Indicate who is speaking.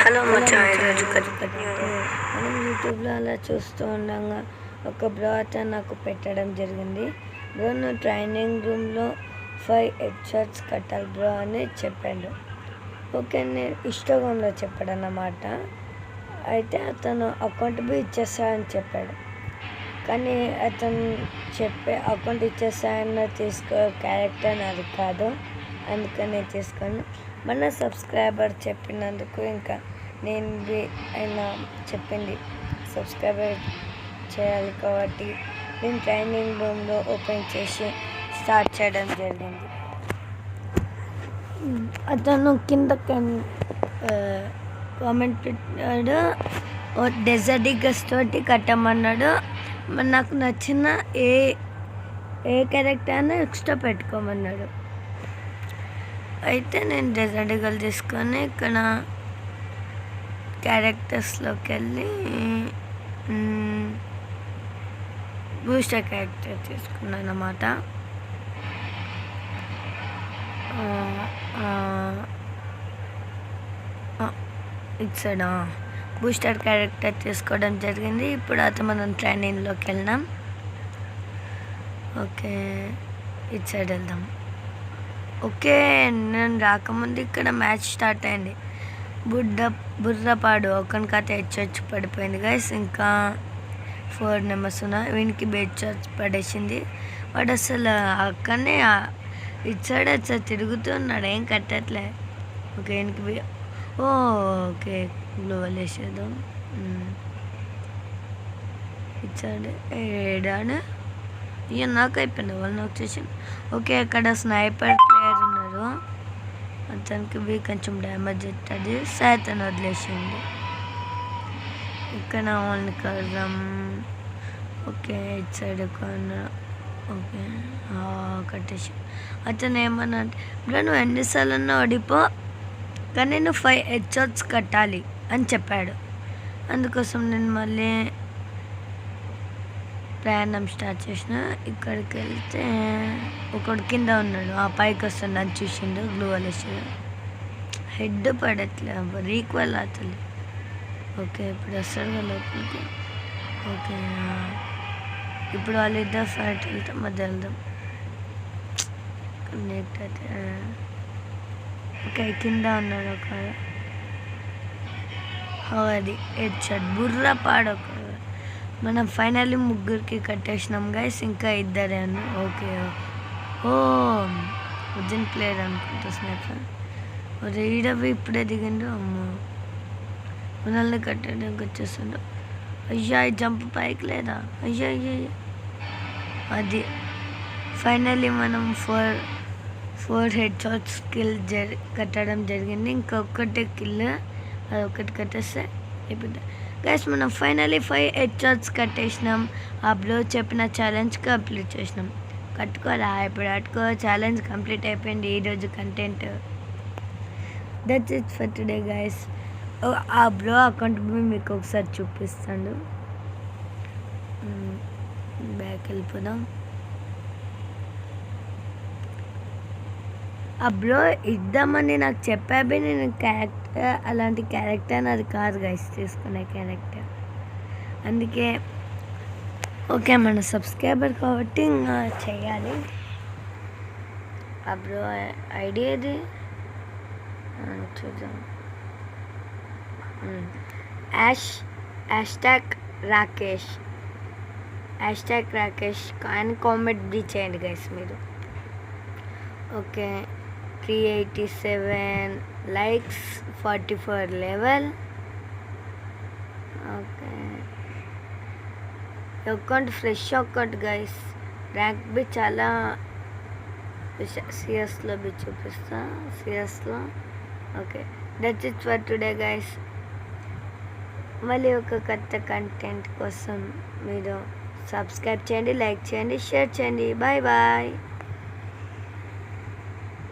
Speaker 1: Hello మచ్చా ఈరోజు
Speaker 2: మనం యూట్యూబ్లో అలా చూస్తూ ఉండగా ఒక బ్రో అతను నాకు పెట్టడం జరిగింది. బ్రో నువ్వు ట్రైనింగ్ రూమ్లో 5 హెడ్ షాట్స్ కట్టాలి బ్రో అని చెప్పాడు. ఓకే నేను ఇన్స్టాగ్రామ్లో చెప్పాడు అన్నమాట. అయితే అతను అకౌంట్ బి ఇచ్చేస్తాడని చెప్పాడు. కానీ అతను చెప్పే అకౌంట్ ఇచ్చేస్తాయన్న తీసుకో క్యారెక్టర్ నాది కాదు, అందుకని తీసుకొని మన సబ్స్క్రైబర్ చెప్పినందుకు ఇంకా నేను ఆయన చెప్పింది సబ్స్క్రైబర్ చేయాలి కాబట్టి నేను ట్రైనింగ్ రూమ్లో ఓపెన్ చేసి స్టార్ట్ చేయడం జరిగింది. అతను కింద కామెంట్ పెట్టాడు, డెజర్ట్ ఈగల్స్ తోటి కట్టమన్నాడు. నాకు నచ్చిన ఏ క్యారెక్టర్ అయినా ఎక్స్ట్రా పెట్టుకోమన్నాడు. అయితే నేను డెజర్ట్ ఈగల్ తీసుకొని ఇక్కడ క్యారెక్టర్స్లోకి వెళ్ళి బూస్టర్ క్యారెక్టర్ తీసుకున్నాను అన్నమాట. ఇట్సైడా బూస్టర్ క్యారెక్టర్ తీసుకోవడం జరిగింది. ఇప్పుడు అయితే మనం ట్రైనింగ్లోకి వెళ్ళినాం. ఓకే ఇటు సైడ్ వెళ్దాం. ఓకే నేను రాకముందు ఇక్కడ మ్యాచ్ స్టార్ట్ అయింది. బుర్రపాడు ఒకనికైతే హెడ్షాట్స్ పడిపోయింది గైస్. ఇంకా 4 నెంబర్స్ ఉన్నాయి. వీనికి హెడ్షాట్స్ పడేసింది. వాడు అసలు అక్కడనే ఇటు సైడ్ అసలు తిరుగుతున్నాడు, ఏం కట్టట్లే. ఓకే వీనికి ఓకే గ్లోవల్ వేసేద్దాం. ఇటు సైడ్ ఏడాడు ఇక నాకు అయిపోయింది, వాళ్ళు నాకు చేసింది. ఓకే అక్కడ స్నైపర్ ప్లేయర్ ఉన్నారు, అతనికి కొంచెం డ్యామేజ్ అవుతుంది. అతను వదిలేసింది. ఇక్కడ వాళ్ళని కడదాం. ఓకే ఇటు సైడ్ ఓకే కట్టేసి అతను ఏమన్నా అంటే ఇప్పుడు నువ్వు ఎన్నిసార్లు ఓడిపో కానీ నువ్వు 5 హెడ్ షాట్స్ కట్టాలి అని చెప్పాడు. అందుకోసం నేను మళ్ళీ ప్రయాణం స్టార్ట్ చేసిన. ఇక్కడికి వెళ్తే ఒకడు కింద ఉన్నాడు, ఆ పైకి వస్తాడు అని చూసిండు. గ్లూ వేసాడు, హెడ్ పడట్లేదు, రీక్వల్ అవుతుంది. ఓకే ఇప్పుడు వస్తాడు లోపలికి. ఓకే ఇప్పుడు వాళ్ళిద్దరు ఫైట్ వెళ్తాం, మధ్య వెళ్దాం. కనెక్ట్ అయితే ఓకే కింద ఉన్నాడు ఒక అది హెడ్ షాట్ బుర్ర పాడొక. మనం ఫైనల్లీ ముగ్గురికి కట్టేసినాం గైస్, ఇంకా ఇద్దరే అన్నారు. ఓకే ఉజ్జన్ ప్లేయర్ అనుకుంటా స్నైపర్. రీడవి ఇప్పుడే దిగిండు. అమ్మో మనల్ని కట్టడానికి వచ్చేస్తుండు. అయ్యా ఈ జంప్ పైకి లేదా, అయ్యా అయ్యా అది. ఫైనల్లీ మనం 4 హెడ్ షాట్స్ కిల్ కట్టడం జరిగింది. ఇంకొకటి కిల్, అది ఒకటి కట్టేస్తే అయిపోయింది గైస్. మనం ఫైనల్లీ 5 హెడ్ షాట్స్ కట్టేసినాం. ఆ బ్లో చెప్పిన ఛాలెంజ్ కంప్లీట్ చేసినాం. కట్టుకోరా ఇప్పుడు కట్టుకో, ఛాలెంజ్ కంప్లీట్ అయిపోయింది. ఈరోజు content that's it for today guys. ఆ బ్లో అకౌంట్ మీకు ఒకసారి చూపిస్తాను. బ్యాక్ వెళ్ళిపోదాం. ఆ బ్లో ఇద్దామని నాకు చెప్పాబే, నేను క్యారెక్టర్ అలాంటి క్యారెక్టర్ నాది కాదు గైస్ తీసుకునే క్యారెక్టర్. అందుకే ఓకే మన సబ్స్క్రైబర్ కాబట్టి ఇంకా చేయాలి. ఆ బ్రో ఐడి అది చూద్దాం. హ్యాష్ట్యాగ్ రాకేష్ అని కామెంట్ బి చేయండి గైస్ మీరు. Okay 387 likes, 44 level. Okay account fresh account guys. Rank బి చాలా సిఎస్లో బి చూపిస్తా, సిఎస్లో. Okay that's it for today guys. మళ్ళీ ఒక కొత్త కంటెంట్ కోసం మీరు సబ్స్క్రైబ్ చేయండి, లైక్ చేయండి, షేర్ చేయండి. Bye bye.